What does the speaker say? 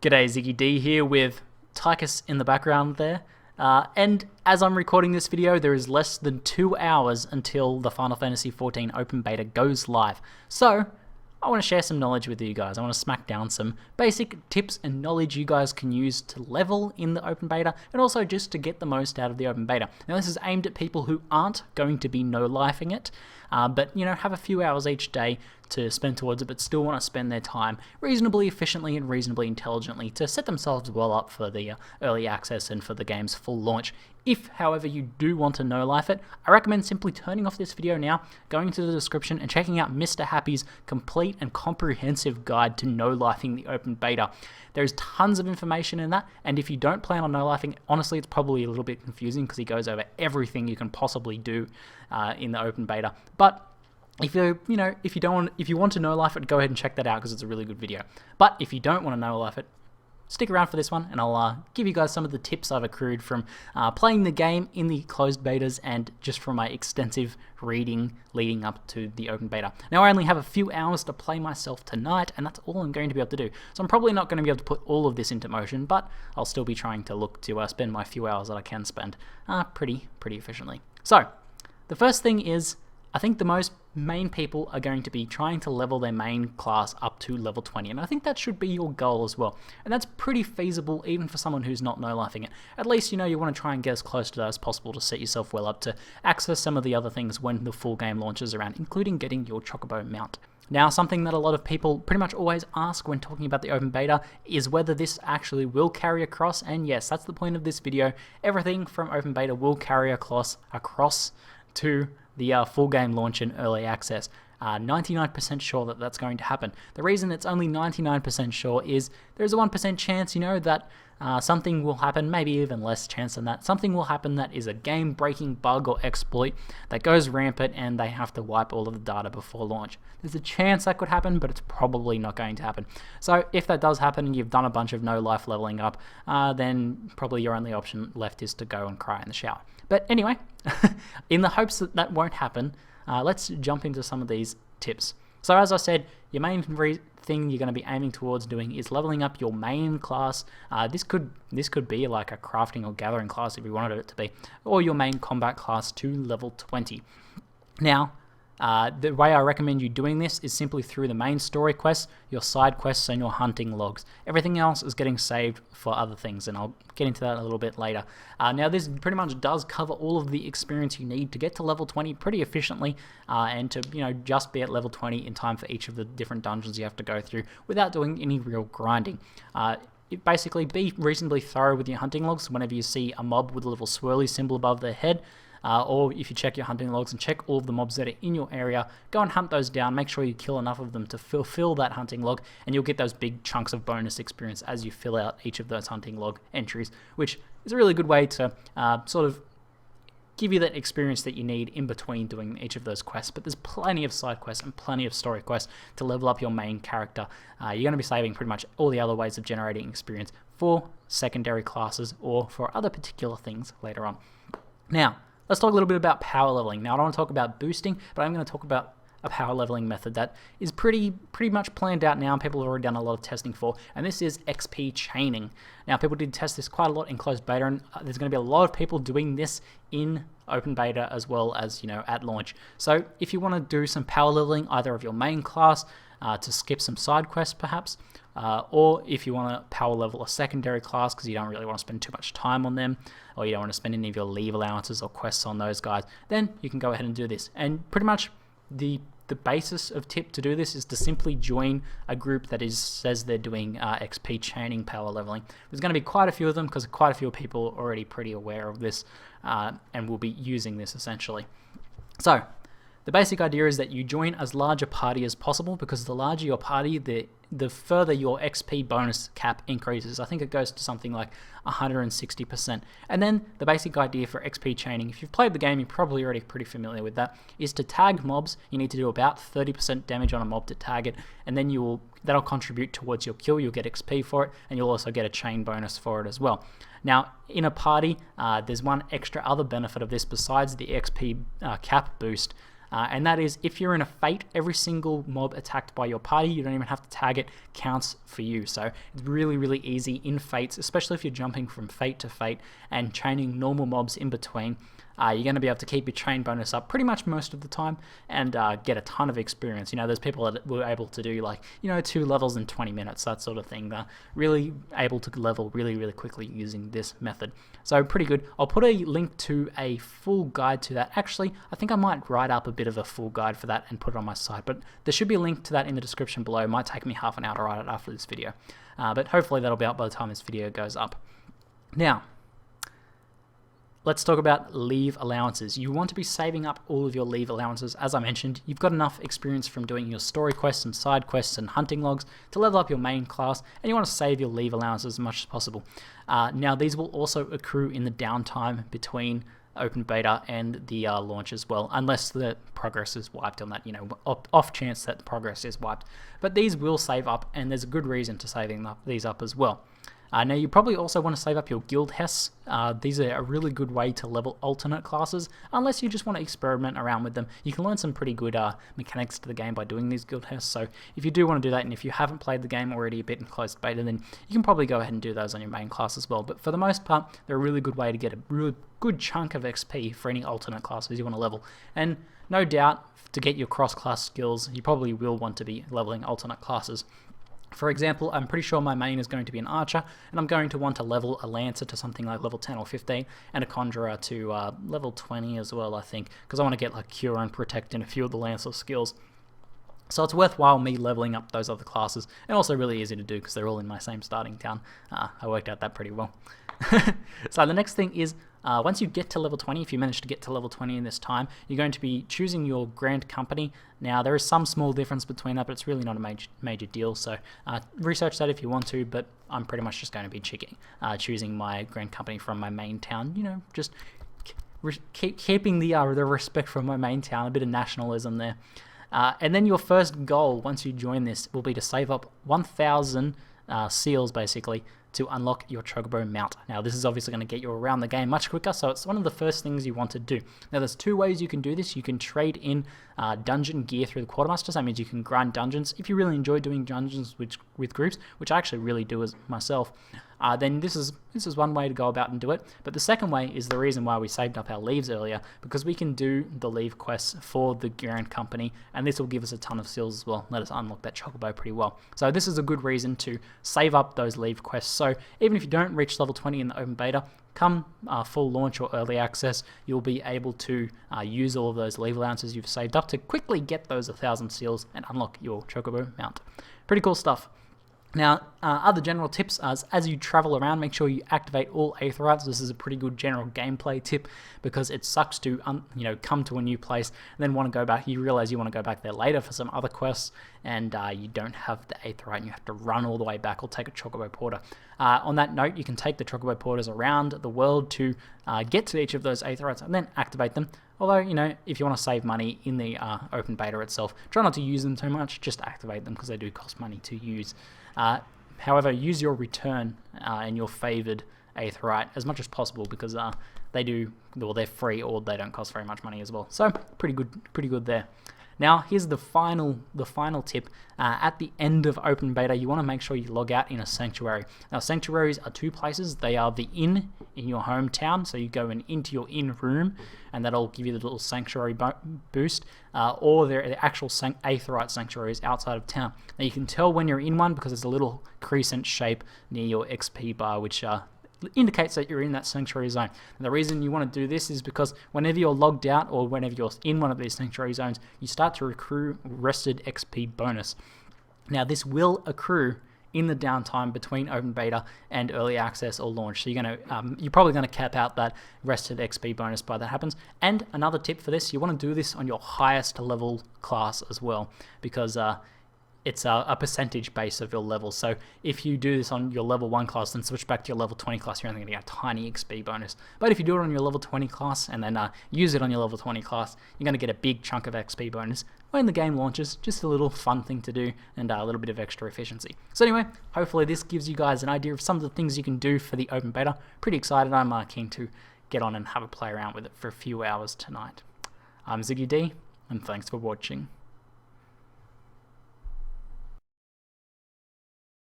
G'day, ZiggyD here with Tychus in the background there. And as I'm recording this video, there is less than 2 hours until the Final Fantasy XIV Open Beta goes live. So, I want to share some knowledge with you guys. I want to smack down some basic tips and knowledge you guys can use to level in the Open Beta, and also just to get the most out of the Open Beta. Now, this is aimed at people who aren't going to be no-lifing it, but, you know, have a few hours each day to spend towards it, but still want to spend their time reasonably efficiently and reasonably intelligently to set themselves well up for the early access and for the game's full launch. If, however, you do want to no-life it, I recommend simply turning off this video now, going to the description and checking out Mr. Happy's complete and comprehensive guide to no-lifing the Open Beta. There's tons of information in that, and if you don't plan on no-lifing, honestly, it's probably a little bit confusing because he goes over everything you can possibly do in the Open Beta. But if you want to no-life it, go ahead and check that out because it's a really good video. But if you don't want to no-life it, stick around for this one, and I'll give you guys some of the tips I've accrued from playing the game in the closed betas and just from my extensive reading leading up to the Open Beta. Now, I only have a few hours to play myself tonight, and that's all I'm going to be able to do. So I'm probably not going to be able to put all of this into motion, but I'll still be trying to look to spend my few hours that I can spend pretty efficiently. So, the first thing is, I think the most main people are going to be trying to level their main class up to level 20, and I think that should be your goal as well. And that's pretty feasible even for someone who's not no-lifing it. At least, you know, you want to try and get as close to that as possible to set yourself well up to access some of the other things when the full game launches around, including getting your chocobo mount. Now, something that a lot of people pretty much always ask when talking about the Open Beta is whether this actually will carry across, and yes, that's the point of this video. Everything from Open Beta will carry across to the full game launch in early access. 99% sure that that's going to happen. The reason it's only 99% sure is there's a 1% chance, you know, that something will happen, maybe even less chance than that. Something will happen that is a game-breaking bug or exploit that goes rampant and they have to wipe all of the data before launch. There's a chance that could happen, but it's probably not going to happen. So if that does happen and you've done a bunch of no-life leveling up, then probably your only option left is to go and cry in the shower. But anyway, in the hopes that that won't happen, let's jump into some of these tips. So as I said, your main thing you're going to be aiming towards doing is leveling up your main class. This could be like a crafting or gathering class if you wanted it to be, or your main combat class to level 20. Now, the way I recommend you doing this is simply through the main story quests, your side quests, and your hunting logs. Everything else is getting saved for other things, and I'll get into that a little bit later. Now, this pretty much does cover all of the experience you need to get to level 20 pretty efficiently, and to, you know, just be at level 20 in time for each of the different dungeons you have to go through without doing any real grinding. Basically, be reasonably thorough with your hunting logs. Whenever you see a mob with a little swirly symbol above their head, or if you check your hunting logs and check all of the mobs that are in your area, go and hunt those down, make sure you kill enough of them to fulfill that hunting log, and you'll get those big chunks of bonus experience as you fill out each of those hunting log entries, which is a really good way to sort of give you that experience that you need in between doing each of those quests. But there's plenty of side quests and plenty of story quests to level up your main character. You're going to be saving pretty much all the other ways of generating experience for secondary classes or for other particular things later on. Now, let's talk a little bit about power leveling. Now, I don't want to talk about boosting, but I'm going to talk about a power leveling method that is pretty much planned out now, and people have already done a lot of testing for, and this is XP chaining. Now, people did test this quite a lot in closed beta, and there's going to be a lot of people doing this in open beta as well as, you know, at launch. So if you want to do some power leveling, either of your main class, to skip some side quests perhaps, or if you want to power level a secondary class because you don't really want to spend too much time on them, or you don't want to spend any of your leve allowances or quests on those guys, then you can go ahead and do this. And pretty much the basis of tip to do this is to simply join a group that says they're doing XP chaining power leveling. There's going to be quite a few of them because quite a few people are already pretty aware of this and will be using this essentially. So the basic idea is that you join as large a party as possible, because the larger your party, the further your XP bonus cap increases. I think it goes to something like 160%. And then the basic idea for XP chaining, if you've played the game, you're probably already pretty familiar with that, is to tag mobs. You need to do about 30% damage on a mob to tag it, and then that'll contribute towards your kill. You'll get XP for it, and you'll also get a chain bonus for it as well. Now, in a party, there's one extra other benefit of this besides the XP cap boost. and that is if you're in a fate, every single mob attacked by your party, you don't even have to tag it, counts for you. So it's really, really easy in fates, especially if you're jumping from fate to fate and chaining normal mobs in between. You're going to be able to keep your chain bonus up pretty much most of the time and get a ton of experience. There's people that were able to do 2 levels in 20 minutes, that sort of thing. They're really able to level really, really quickly using this method. So pretty good. I'll put a link to a full guide to that. Actually, I think I might write up a bit of a full guide for that and put it on my site, but there should be a link to that in the description below. It might take me half an hour to write it after this video, but hopefully that'll be out by the time this video goes up. Now, let's talk about leve allowances. You want to be saving up all of your leve allowances. As I mentioned, you've got enough experience from doing your story quests and side quests and hunting logs to level up your main class, and you want to save your leve allowances as much as possible. Now, these will also accrue in the downtime between open beta and the launch as well, unless the progress is wiped on that, off chance that the progress is wiped. But these will save up, and there's a good reason to saving these up as well. Now, you probably also want to save up your guildhests. These are a really good way to level alternate classes, unless you just want to experiment around with them. You can learn some pretty good mechanics to the game by doing these guildhests, so if you do want to do that, and if you haven't played the game already a bit in closed beta, then you can probably go ahead and do those on your main class as well. But for the most part, they're a really good way to get a really good chunk of XP for any alternate classes you want to level. And no doubt, to get your cross-class skills, you probably will want to be leveling alternate classes. For example, I'm pretty sure my main is going to be an archer, and I'm going to want to level a lancer to something like level 10 or 15, and a conjurer to level 20 as well, I think, because I want to get cure and protect in a few of the lancer skills. So it's worthwhile me leveling up those other classes, and also really easy to do because they're all in my same starting town. I worked out that pretty well. So the next thing is, once you get to level 20, if you manage to get to level 20 in this time, you're going to be choosing your grand company. Now, there is some small difference between that, but it's really not a major deal, so research that if you want to, but I'm pretty much just going to be choosing my grand company from my main town, just keeping the respect from my main town, a bit of nationalism there. And then your first goal, once you join this, will be to save up 1,000 seals, basically, to unlock your chocobo mount. Now, this is obviously going to get you around the game much quicker, so it's one of the first things you want to do. Now, there's 2 ways you can do this. You can trade in dungeon gear through the quartermaster. So that means you can grind dungeons. If you really enjoy doing dungeons with groups, which I actually really do as myself, then this is one way to go about and do it. But the second way is the reason why we saved up our leves earlier, because we can do the leve quests for the grand company, and this will give us a ton of seals as well. Let us unlock that chocobo pretty well. So this is a good reason to save up those leve quests. So even if you don't reach level 20 in the open beta, come full launch or early access, you'll be able to use all of those leve allowances you've saved up to quickly get those 1,000 seals and unlock your chocobo mount. Pretty cool stuff. Now, other general tips as you travel around, make sure you activate all aetherytes. This is a pretty good general gameplay tip because it sucks to come to a new place and then want to go back. You realize you want to go back there later for some other quests, and you don't have the aetherite, and you have to run all the way back or take a chocobo porter. On that note, you can take the chocobo porters around the world to get to each of those aetherytes and then activate them. Although, if you want to save money in the open beta itself, try not to use them too much, just activate them because they do cost money to use. However, use your return and your favored aetherite as much as possible because they're free or they don't cost very much money as well. So pretty good there. Now, here's the final tip. At the end of open beta, you want to make sure you log out in a sanctuary. Now, sanctuaries are 2 places. They are the inn in your hometown, so you go into your inn room, and that'll give you the little sanctuary boost, or the actual aetherite sanctuaries outside of town. Now, you can tell when you're in one because there's a little crescent shape near your XP bar, which indicates that you're in that sanctuary zone. And the reason you want to do this is because whenever you're logged out or whenever you're in one of these sanctuary zones, you start to accrue rested XP bonus. Now, this will accrue in the downtime between open beta and early access or launch. So you're probably going to cap out that rested XP bonus by that happens. And another tip for this, you want to do this on your highest level class as well, because it's a percentage base of your level. So if you do this on your level 1 class, then switch back to your level 20 class, you're only going to get a tiny XP bonus. But if you do it on your level 20 class and then use it on your level 20 class, you're going to get a big chunk of XP bonus when the game launches. Just a little fun thing to do and a little bit of extra efficiency. So anyway, hopefully this gives you guys an idea of some of the things you can do for the open beta. Pretty excited. I'm keen to get on and have a play around with it for a few hours tonight. I'm ZiggyD. and thanks for watching.